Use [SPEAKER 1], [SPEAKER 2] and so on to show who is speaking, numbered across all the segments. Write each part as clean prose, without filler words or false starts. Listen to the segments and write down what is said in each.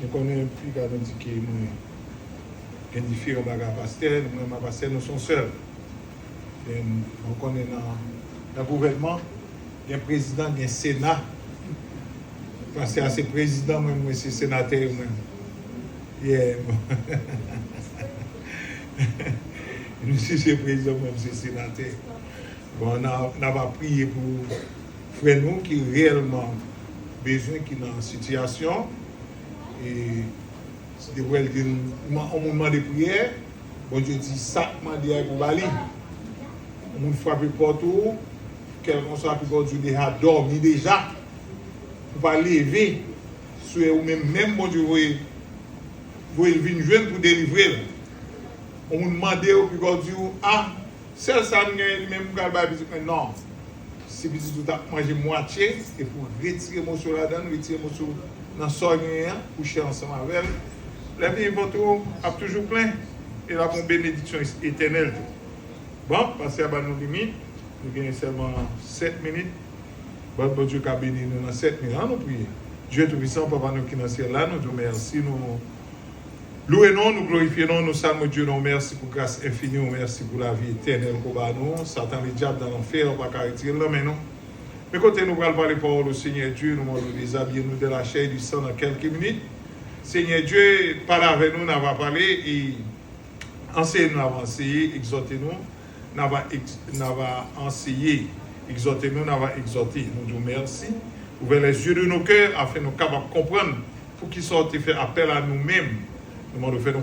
[SPEAKER 1] nous connaissons plus qu'à nous dire que nous avons différents bagages pasteurs, nous pasteurs, nous sommes seuls. Et nous connaissons dans le gouvernement, il y a un président, il y a un Sénat. Parce que c'est président, moi, c'est sénateur. Yeah. Nous, si c'est président, même c'est sénateur. Bon, on a prié pour frères nous qui réellement besoin, qui sont dans une situation. Et c'est vrai qu'on me demande de prière. Bon Dieu dit ça, on dit pour Bali. On frappe partout. Quelqu'un soit plus bon Dieu déjà dormi déjà. Pour pas lever. Ou même bon Dieu, vous venir jeune pour délivrer. On me demande au bon Dieu, ah, c'est ça, même non. Si petit tout à manger moitié, et pour retirer mon sur là-dedans, retirer mon sur dans le sol, coucher ensemble avec elle. La vie votre a toujours plein et la bonne bénédiction éternelle. Bon, passer à nos limites, nous avons seulement 7 minutes. Bon Dieu qui a béni nous dans 7 minutes. Nous prions. Dieu Tout-Puissant, Papa nous qui dans le ciel là, nous te remercions, nous louons, nous glorifions, nous saluons Dieu, nous merci pour grâce infinie, nous merci pour la vie éternelle qu'on va nous. Satan, le diable dans l'enfer, on va pas retirer là, mais non. Mais quand nous allons parler paroles au Seigneur Dieu, nous allons déshabiller nous de la chair et du sang dans quelques minutes. Seigneur Dieu, parle avec nous, nous allons parler et enseignez-nous, nous allons enseigner, exhortez-nous, nous allons enseigner, exhortez-nous, nous allons exhorter. Nous disons merci. Ouvrez les yeux de nos cœurs afin de nous capables de comprendre pour qu'ils sortent et faire appel à nous-mêmes. Nous demandons de faire nous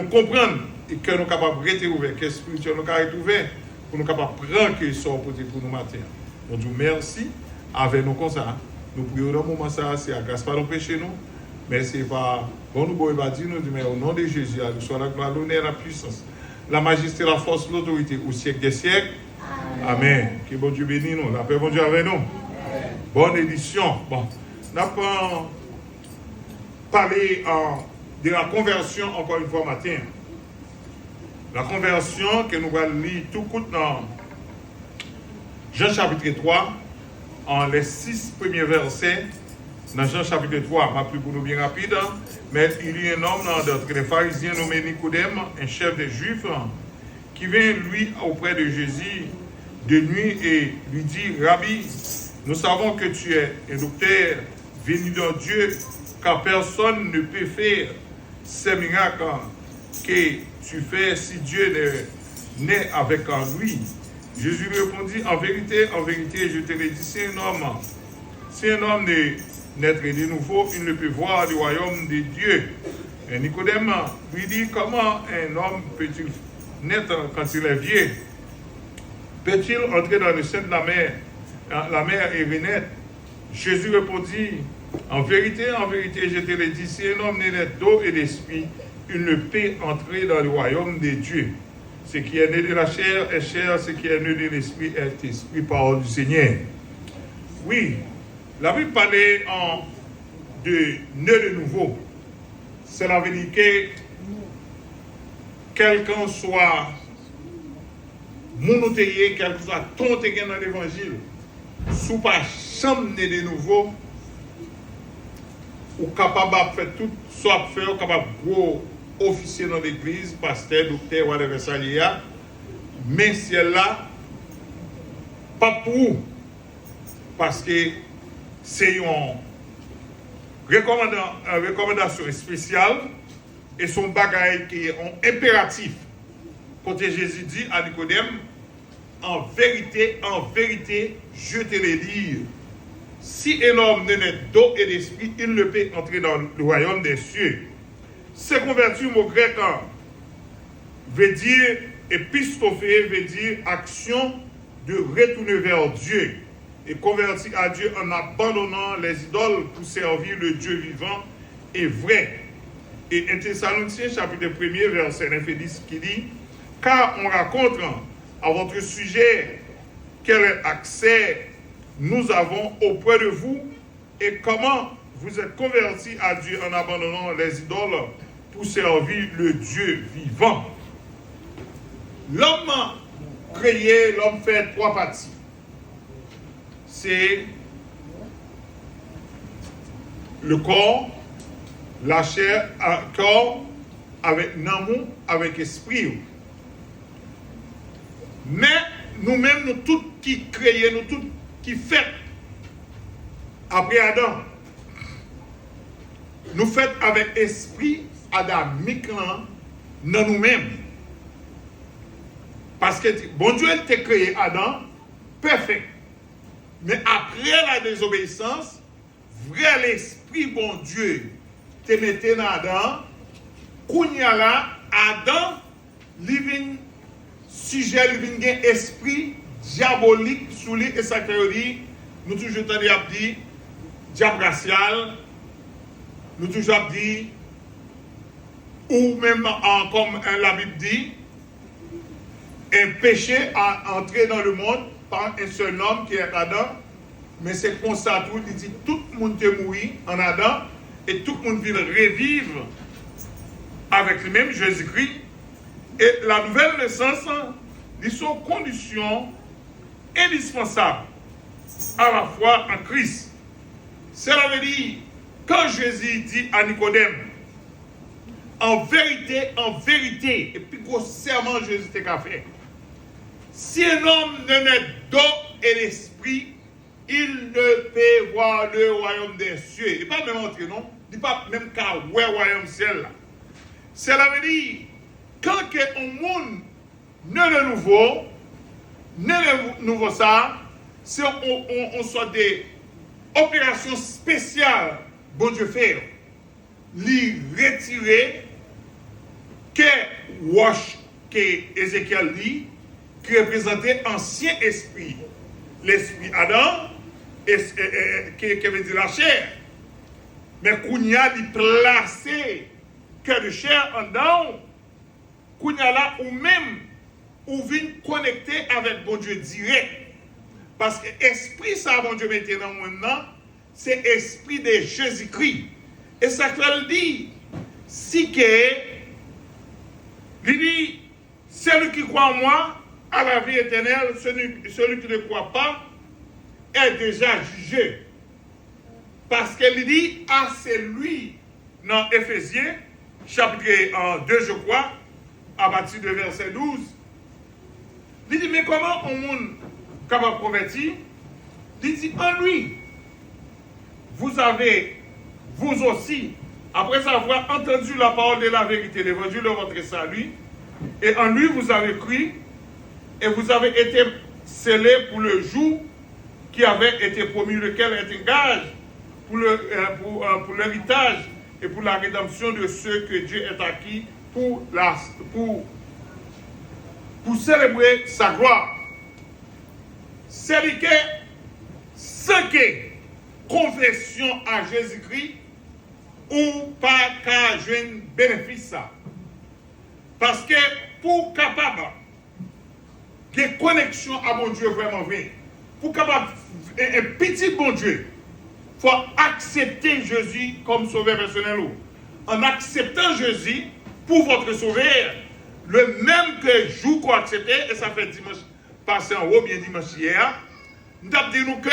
[SPEAKER 1] comprendre et que nous capables de rester ouverts, que spirituel nous capables ouvert pour nous capables de prendre que sort pour nous matin. Nous disons merci avec nous comme ça. Nous prions dans le moment ça, c'est à grâce pardon péché nous. Merci par bon nous boire dire nous mais au nom de Jésus, à nous soit la gloire, l'honneur, la puissance, la majesté, la force, l'autorité au siècle des siècles. Amen. Que bon Dieu bénisse nous. La paix bon Dieu avec nous. Amen. Bonne édition. Bon, nous avons parlé de la conversion encore une fois matin. La conversion que nous allons lire tout court dans Jean chapitre 3, en les 6 premiers versets, dans Jean chapitre 3, pas plus pour nous bien rapide, mais il y a un homme d'entre les pharisiens nommé Nicodème, un chef des Juifs, qui vient lui auprès de Jésus de nuit et lui dit, Rabbi, nous savons que tu es un docteur venu de Dieu, car personne ne peut faire ces miracles que tu fais si Dieu n'est avec lui. Jésus lui répondit, en vérité, je te le dis, si un homme naître de nouveau, il ne peut voir le royaume de Dieu. Et Nicodème lui dit, comment un homme peut-il naître quand il est vieux? Peut-il entrer dans le sein de la mer et renaître? Jésus répondit, en vérité, je te le dis, si un homme n'est né d'eau et d'esprit, il ne peut entrer dans le royaume de Dieu. Ce qui est né de la chair est chair, ce qui est né de l'esprit est esprit, parole du Seigneur. Oui, la Bible parlait de né de nouveau. Cela veut dire que quelqu'un soit monothéié, quel que soit ton tégué dans l'évangile, sous pas chambre de nouveau, ou capable de faire tout soit faire, capable de officier dans l'église, pasteur, docteur, whatever ça y est, mais c'est là, pas pour vous, parce que c'est une recommandation spéciale et son bagage qui est un impératif. Quand Jésus dit à Nicodème, en vérité, je te le dis, si un homme n'est d'eau et d'esprit, il ne peut entrer dans le royaume des cieux. Se convertir au grec veut dire, épistophé veut dire action de retourner vers Dieu et convertir à Dieu en abandonnant les idoles pour servir le Dieu vivant et vrai. Et 1 Thessaloniciens chapitre 1er verset 9 et 10 qui dit, car on raconte à votre sujet quel accès nous avons auprès de vous et comment vous êtes convertis à Dieu en abandonnant les idoles pour servir le Dieu vivant. L'homme créé, l'homme fait 3 parties. C'est le corps, la chair, corps, avec l'amour, avec esprit. Mais nous-mêmes, nous tous qui créons, nous tous qui faisons après Adam, nous faisons avec esprit adamique dans nous-mêmes. Parce que bon Dieu t'a créé Adam parfait. Mais après la désobéissance, vrai l'esprit bon Dieu te mettait dans Adam. Kounya là, Adam, il sujet, il vient esprit diabolique sous lui et ça dit, nous toujours entendu dire diable racial, nous toujours dit, ou même comme la Bible dit, un péché a entré dans le monde par un seul homme qui est Adam, mais c'est comme ça tout, il dit tout le monde est mort en Adam et tout le monde vient revivre avec le même Jésus-Christ. Et la nouvelle naissance, ils sont conditions indispensables à la foi en Christ. Cela veut dire, quand Jésus dit à Nicodème, en vérité, et puis grossièrement Jésus t'a fait, si un homme ne naît d'eau et d'esprit, il ne peut voir le royaume des cieux. Il ne peut pas même entrer, non? Il ne peut pas même qu'à voir le royaume ciel. Cela veut dire, quand un monde ne le nouveau ça, c'est on soit des opérations spéciales, bon Dieu fait, lui retirer que Wash, que Ézéchiel dit, qui représentait ancien esprit, l'esprit Adam, qui veut dire la chair. Mais Kounia dit placer que de chair en dedans, Kounia là, ou même, ou vient connecter avec bon Dieu direct. Parce que l'esprit, ça, bon Dieu, maintenant, c'est l'esprit de Jésus-Christ. Et ça veut dire, si que, il dit, celui qui croit en moi, à la vie éternelle, celui qui ne croit pas, est déjà jugé. Parce qu'il dit, à celui, dans Éphésiens, chapitre 2, je crois, à partir de verset 12, il dit, mais comment on monde capable de convertir? Il dit, en lui, vous avez, vous aussi, après avoir entendu la parole de la vérité, l'évangile de votre salut, et en lui vous avez cru, et vous avez été scellés pour le jour qui avait été promis, lequel est un gage pour l'héritage et pour la rédemption de ceux que Dieu est acquis pour célébrer sa gloire. C'est que ce que conversion à Jésus-Christ ou pas qu'à jouer un bénéfice ça. Parce que pour capable de connexion à bon Dieu vraiment vrai, pour capable un petit bon Dieu, il faut accepter Jésus comme sauveur personnel. En acceptant Jésus pour votre sauveur, le même que jour qu'on accepte, et ça fait dimanche passé en haut, bien dimanche hier, nous avons dit nous que,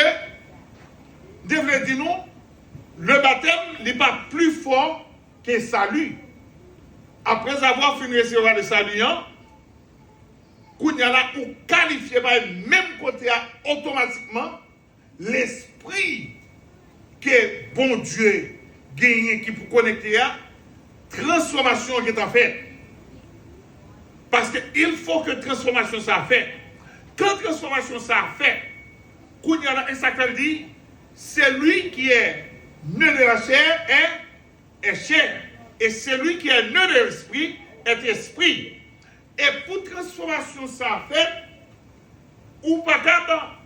[SPEAKER 1] le baptême n'est pas plus fort que le salut. Après avoir fini de recevoir le salut, qu'on y a là pour qualifier par le même côté automatiquement l'esprit que bon Dieu gagne qui pour connecter à transformation qui est en fait. Parce qu'il faut que transformation ça fait. Quand transformation ça fait, qu'on y a là un sacré dit, c'est lui qui est né de la chair est chair. Et celui qui est né de l'esprit est esprit. Et pour transformation ça fait, ou pas capable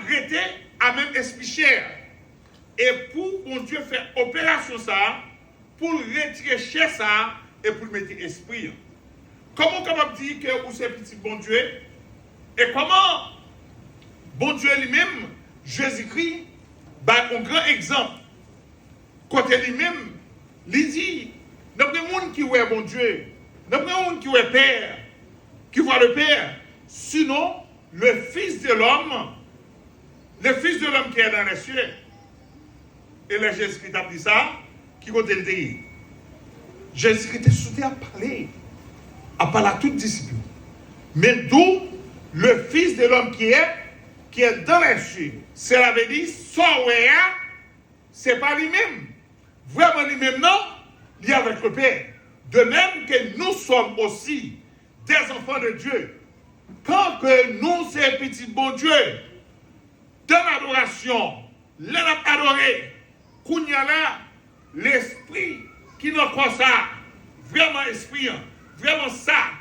[SPEAKER 1] rester à même esprit chair. Et pour mon Dieu faire opération ça, pour retirer chair ça et pour mettre esprit. Comment capable dire que vous c'est petit bon Dieu? Et comment bon Dieu lui-même, Jésus-Christ, un grand exemple. Côté lui-même, il dit, d'après le monde qui voit bon Dieu, d'après le monde qui voit Père, qui voit le Père, sinon le Fils de l'homme qui est dans les cieux. Et le Jésus-Christ a dit ça, qui côté le pays. Jésus était sauté à parler à toute discipline. Mais d'où le Fils de l'homme qui est dans les cieux. Cela veut dire, c'est pas lui-même. Vraiment lui-même, non, il est avec le Père. De même que nous sommes aussi des enfants de Dieu. Quand que nous, ces petits bons Dieu, dans l'adoration, l'on a adoré, qu'on y a là, l'esprit qui nous croit ça, vraiment esprit, vraiment ça,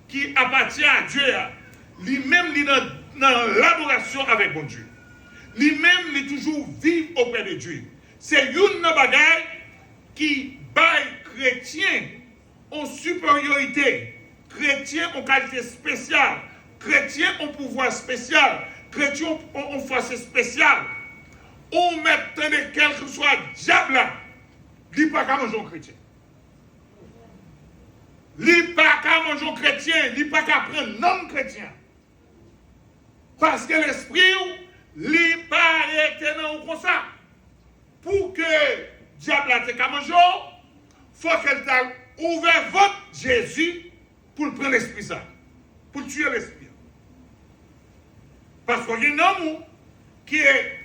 [SPEAKER 1] qui appartient à Dieu, lui-même, il est dans l'adoration avec bon Dieu. Lui-même, il est toujours vivre auprès de Dieu. C'est une bagaille qui baille chrétien en supériorité, chrétien en qualité spéciale, chrétien en pouvoir spécial, chrétien en force spéciale. On met quel que soit diable là, il n'est pas qu'à manger un chrétien. Il n'est pas qu'à manger un chrétien, il n'est pas qu'à prendre un homme chrétien. Parce que l'esprit, il n'est pas éternel comme ça. Pour que le diable ait qu'à manger, il faut qu'elle ait ouvert votre Jésus pour prendre l'esprit ça, pour tuer l'esprit. Parce qu'il y a un homme qui est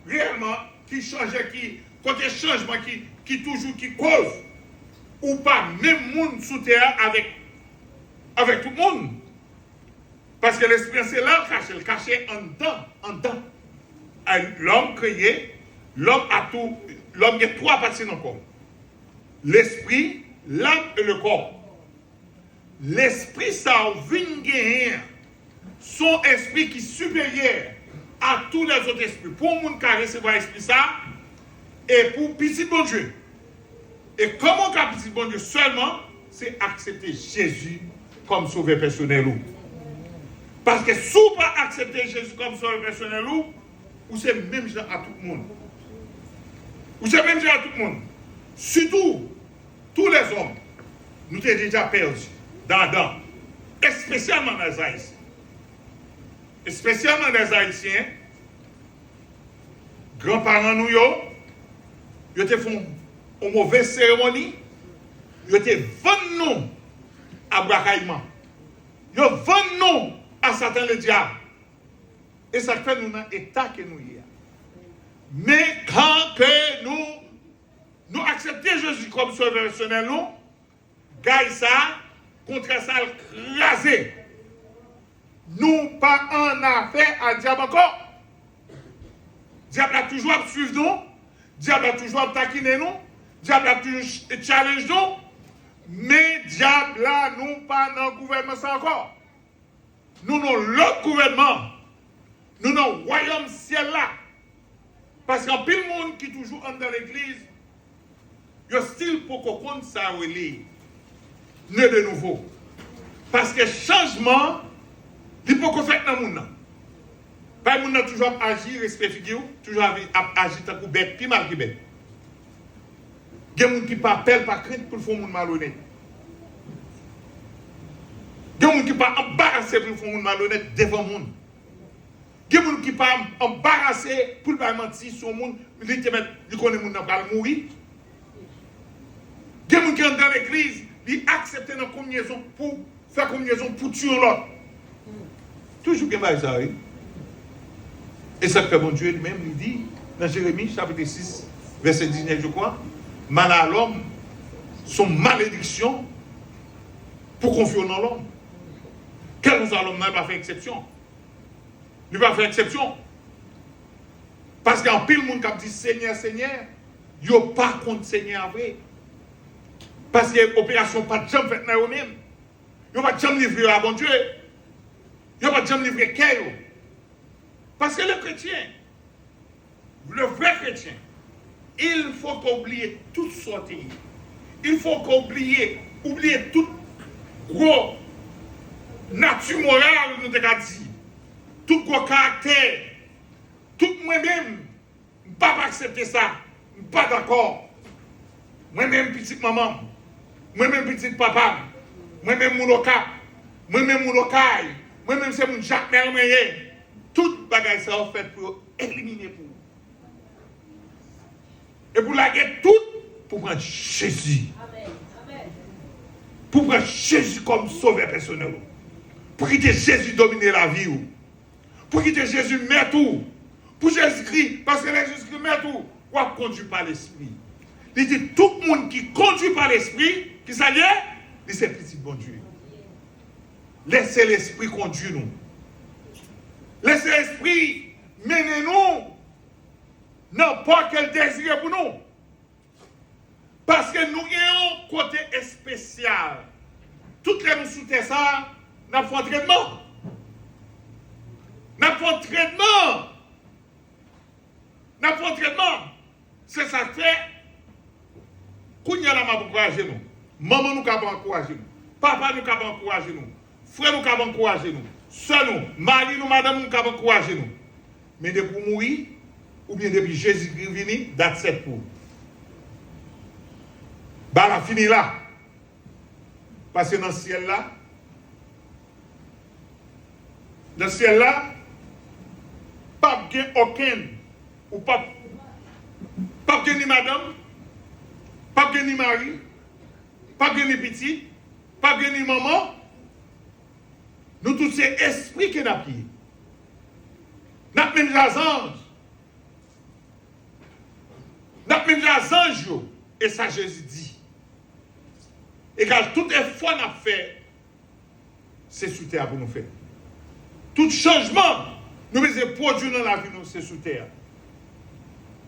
[SPEAKER 1] réellement, qui change, qui, côté changement, qui toujours, qui cause, ou pas même monde sous terre avec tout le monde. Parce que l'esprit, c'est là le caché en dedans. L'homme créé, l'homme a tout, l'homme a trois parties dans le corps. L'esprit, l'âme et le corps. L'esprit, ça vient gagner son esprit qui est supérieur à tous les autres esprits. Pour le monde qui a recevoir l'esprit ça, et pour petit bon Dieu. Et comment qu'un petit bon Dieu seulement, c'est accepter Jésus comme sauveur personnel. Parce que si vous ne pas accepter Jésus comme sauveur personnel, ou c'est même genre à tout le monde. Ou c'est même genre à tout le monde. Surtout, tous les hommes, nous sommes déjà perdus dans, et spécialement dans les Haïtiens. Et spécialement les Haïtiens, grands-parents nous, ils te font une mauvaise cérémonie, ils te vendent nous à bracaillement. Ils vendent nous à Satan le diable. Et ça fait nous dans l'état que nous y sommes. Mais quand que nous acceptons Jésus comme sauveur personnel, nous, gagne ça, contre ça, craser. Nous pas en affaire à diable encore. Diable a toujours suivi nous. Diable a toujours taquiné nous. Diable a toujours challenge nous. Mais diable là, nous pas dans le gouvernement ça encore. Nous dans l'autre gouvernement. Nous dans le royaume ciel là. Parce qu'en pile monde qui toujours entre dans l'église, il y a style pour qu'on compte ça relire. Ne de nouveau. Parce que changement, il faut qu'on fasse dans le monde. Pas le monde toujours agir, respect figure, toujours agir tant que bête, puis mal que bête. Il y a des gens qui ne appellent pas crainte pour faire un monde malhonnête. Il y a des gens qui ne sont pas embarrassés pour faire un monde malhonnête devant le monde. Il y a des gens qui ne sont pas embarrassés pour ne pas mentir sur le monde, ils connaissent le monde qui va mourir. Il y a des gens qui sont dans l'église, ils acceptent une combinaison pour faire combinaison pour tuer l'autre. Toujours qu'il y a ça, oui. Et ça fait mon Dieu lui-même, il dit, dans Jérémie, chapitre 6, verset 19, je crois, mal à l'homme, son malédiction pour confier dans l'homme. Quel que soit l'homme, il ne va pas faire exception. Il ne va pas faire exception. Parce qu'en pile, le monde qui dit Seigneur, Seigneur, il n'y a pas contre Seigneur vrai. Parce qu'il y a une opération pas de jambe faite dans eux-mêmes. Il n'y a pas de jambe livrée à bon Dieu. Il n'y a pas de jambe livrée à eux. Parce que le chrétien, le vrai chrétien, il faut qu'on oublie toute sortie. Il faut qu'on oublie toute gros nature morale, nous avons dit. Tout gros caractère. Tout moi-même, je ne peux pas accepter ça. Je ne suis pas d'accord. Moi-même, petite maman. Moi-même, petit papa. Moi-même, mon local. Moi-même, mon local. Moi-même, c'est mon Jacques Mermeyer. Tout bagage ça a fait pour éliminer pour. Et pour laguer tout pour prendre Jésus. Pour prendre Jésus comme sauveur personnel. Pour quitter Jésus dominer la vie. Pour quitter Jésus mettre tout. Pour Jésus-Christ, parce que Jésus-Christ met tout. Ou à conduire par l'esprit. Il dit tout le monde qui conduit par l'esprit, qui s'allie, c'est petit bon Dieu. Laissez l'esprit conduire nous. Laissez l'esprit mener nous n'importe quel désir pour nous. Parce que nous avons un côté spécial. Toutes les nous sous ça, nous avons un traitement. Nous avons un traitement. Nous avons un traitement. C'est ça que fait. Quand nous avons encouragé nous. Maman nous avons encouragé nous. Papa nous avons encouragé nous. Frère nous avons encouragé nous. Soeur nous, mari nous, madame nous avons encouragé nous. Mais depuis mourir, ou bien depuis Jésus-Christ venu, date 7 pour. Bah la fini là. Parce que dans le ciel là, pas de aucun, ou pas de ni madame, pas de ni mari, pas de ni petit, pas de ni maman. Nous tous ces esprits qui n'a pris. N'a même les anges. N'a même les anges. Et ça Jésus dit. Et car tout effort n'a fait, c'est sous terre pour nous faire. Tout changement, nous devons produire dans la vie, c'est sous terre.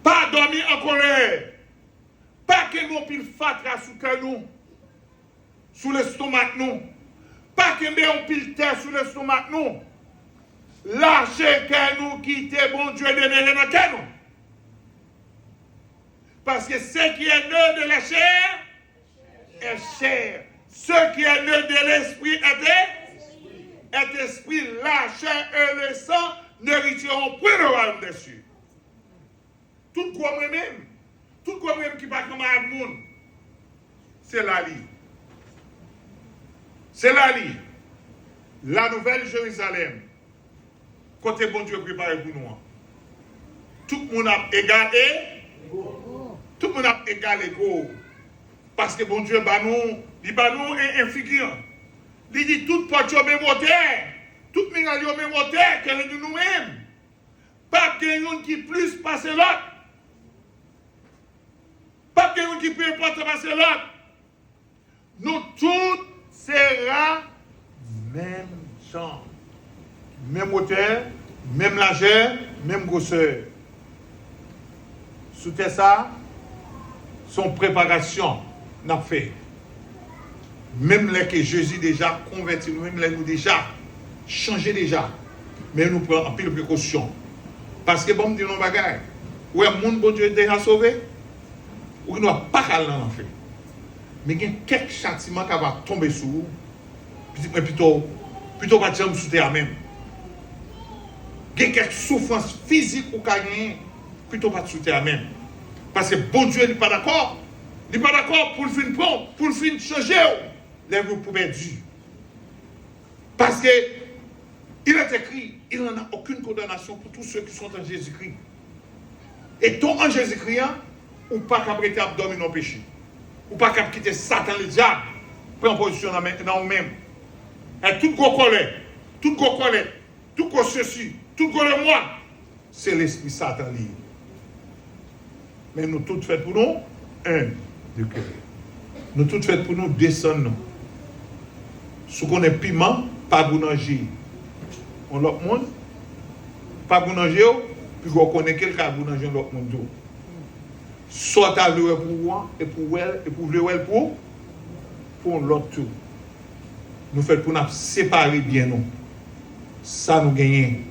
[SPEAKER 1] Pas dormir en colère. Pas que nous pile fatra sous cœur nous, sous l'estomac nous. Pas que nous pile terre sous l'estomac nous. Lâchez que nous quitter bon Dieu demeurer dans cœur nous. Parce que ce qui est né de la chair est chair. Ce qui est né de l'esprit est esprit. La chair et le sang n'hériteront point le royaume des cieux. Tout quoi moi-même, tout quoi moi-même qui va comme un monde, c'est la vie. C'est la vie. La nouvelle Jérusalem, côté bon Dieu préparé pour nous. Tout le monde a égalé. Tout le monde a égalé go. Parce que bon Dieu, il est infigurant. Il dit tout porte au même hauteur. Tout le monde au même hauteur que nous-mêmes. Pas quelqu'un qui plus passe l'autre. Pas quelqu'un qui peut importe passer l'autre. Nous tous sera même genre. Même hauteur, même largeur, même grosseur. Sous ça, son préparation n'a fait. Même les que Jésus déjà converti, même les nous déjà changé déjà. Mais nous prenons un peu de précaution. Parce que bon, nous disons bagaille. Où est le monde bon Dieu déjà sauvé? Ou nous n'avons pas qu'à l'enfer. Mais il y a quelques châtiments qui vont tomber sur vous. Plutôt pas de jambe sous terre même. Il y a quelques souffrances physiques ou gagner, plutôt pas de sous terre même. Parce que bon Dieu n'est pas d'accord. Il n'est pas d'accord pour le fin prendre, pour le fin changer. Les vous pour perdu. Parce que il est écrit, il n'en a aucune condamnation pour tous ceux qui sont en Jésus-Christ. Et ton en Jésus-Christ, ou pas qu'à prêter à dormir dans le péché. Ou pas qu'à quitter Satan le diable. Prendre position dans nous-mêmes. Et tout gros colère, tout gros ceci, tout gros le moi, c'est l'esprit Satan lié. Mais nous toutes faites pour nous, un de cœur. Nous toutes faites pour nous, descendre. Ce qu'on est piment, pas boulanger. On l'autre monde, pas boulanger, puis on connaît quelqu'un qui boulanger l'autre monde. Soit à l'heure pour moi, et pour elle, et pour le pour l'autre tout. Nous faisons pour nous séparer bien nous. Ça nous gagne.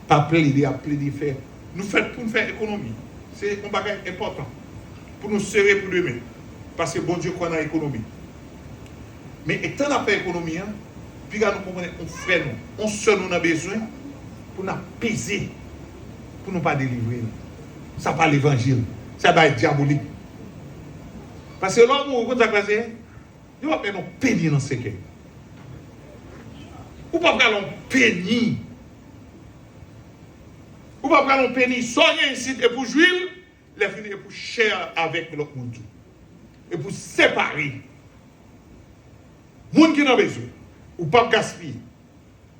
[SPEAKER 1] Pas plaider à plaider faire. Nous faisons pour nous faire économie. C'est un bagage important. Pour nous serrer pour demain. Parce que bon Dieu qu'on a économie. Mais étant qu'on a fait économie, puis nous comprenons qu'on fait nous. On seul nous a besoin pour nous peser. Pour nous pas délivrer. Ça pas l'évangile. Ça va être diabolique. Parce que l'homme où vous avez il va faire un pénis dans ce cœur. Ou pas faire un pénis. Ou pas faire un pénis. Soyez ici et pour jouir, les finir pour cher avec l'autre monde. et pour séparer. Les gens qui ont besoin, ou pas gaspiller,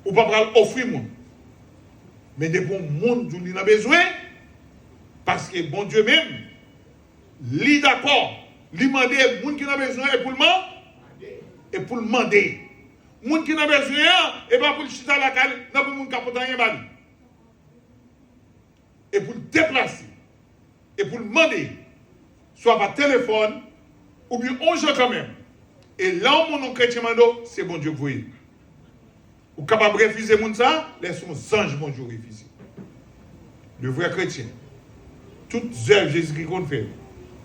[SPEAKER 1] ou pas offrir monde. Mais des bons monde qui ont besoin, parce que bon Dieu même, lui d'accord, lui demander les gens qui ont besoin et pour le demander. Et pour le demander. Les gens qui ont besoin, et pas pour le chita la cale, non pour le monde capoter rien bali. Et pour le déplacer, et pour le demander, soit par téléphone, ou bien on joue quand même. Et là où mon chrétien mando, c'est bon Dieu pour lui. Ou capable de refuser mon ça, laissons anges bon Dieu refuser. Le vrai chrétien, toutes œuvres Jésus-Christ qu'on fait,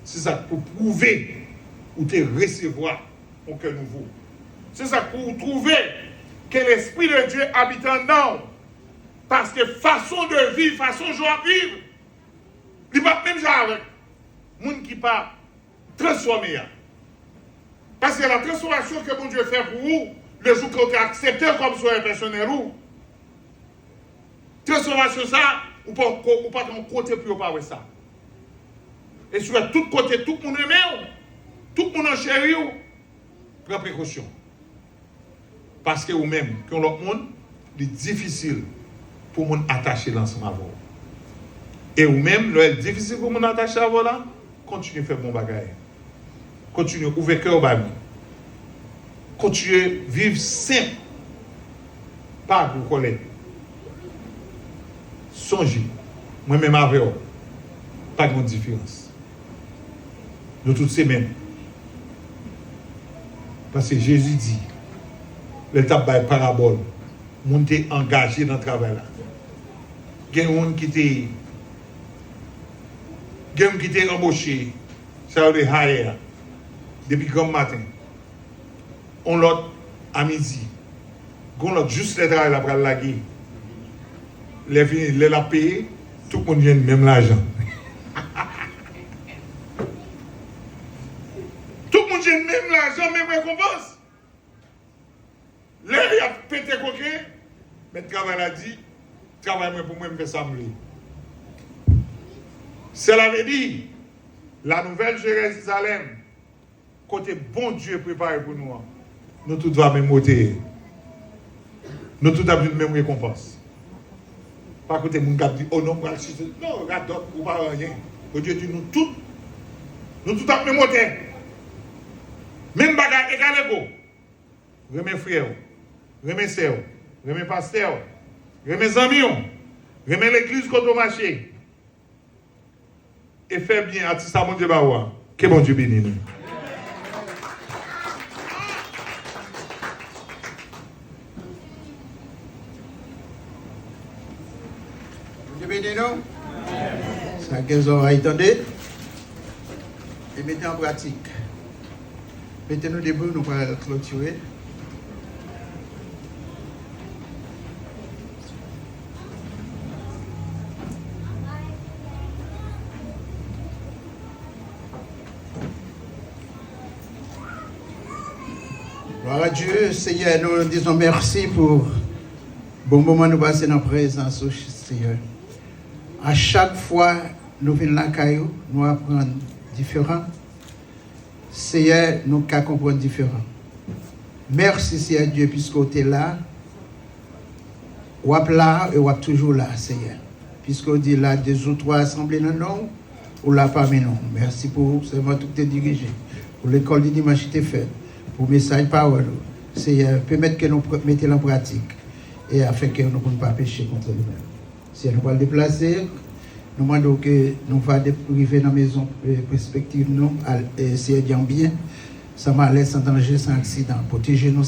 [SPEAKER 1] c'est ça pour prouver ou te recevoir un cœur nouveau. C'est ça pour trouver que l'Esprit de Dieu habite en nous. Parce que façon de vivre, façon de vivre, il va même genre avec les gens qui pas transformé. Parce que la transformation que bon Dieu fait pour vous, le jour que vous acceptez comme soin personnel, transformation ça, ou pas de côté pour pas voir ça. Et sur tout côté, tout le monde aime, tout le monde en chéri, prends précaution. Parce que vous-même, que l'autre monde, c'est difficile pour vous attacher l'ensemble à vous. Et vous-même, c'est difficile pour vous attacher à vous là, continuez à faire bon bagage. Continuez à ouvrir le cœur au babi. Continuez à vivre simple. Pas pour coller. Songez. Moi-même avec vous. Pas de différence. Nous tous ces mêmes. Parce que Jésus dit, le tabac est parabole. Moun t'es engagé dans le travail là. Il y a des gens qui t'es embauché. Ça veut dire hire. Depuis grand matin. On l'autre à midi. On l'autre juste le travail là pour la guerre. Les la payer, tout le monde vient même l'argent. Tout le monde vient même l'argent, même récompense. Là, il a pété coquin, mais le travail a dit, travail pour moi, je vais s'amuser. Cela veut dire, la nouvelle Jérusalem, côté bon Dieu préparé pour nous, nous tous va même côté. Nous tous avons une même récompense. Pas côté mon gars dit, oh non, non, regarde d'autres, ou pas rien. Dieu dit, nous tous avons même côté. Même bagarre égal ego. Remets frère, remets sœur, remets pasteur, remets amis, remets l'église quand on marche. Et fais bien, artiste à mon Dieu, que bon Dieu bénisse nous.
[SPEAKER 2] Dieu bénisse nous. Ça que vous aurez entendu. Et mettez en pratique. Mettez-nous debout, nous allons clôturer. Gloire à Dieu, Seigneur, nous disons merci pour bon moment nous passer dans la présence, Seigneur. À chaque fois, nous venons là, caillou, nous apprenons différent. Seigneur, nous comprenons différent. Merci, Seigneur Dieu, puisque tu es là. Ou là et ou toujours là, Seigneur. Puisque tu es là, 2 ou 3 assemblées dans nous, ou là parmi nous. Merci pour ce moment tout est dirigé. Pour l'école du dimanche qui est faite. Pour le message parole. Seigneur, permettre que nous mettions en pratique. Et afin que nous ne puissions pas pécher contre nous-mêmes. Si nous allons déplacer, nous demandons que nous allons arriver dans la maison perspective, nous, Seigneur, bien, ça m'a laissé sans danger, sans accident. Protéger nous,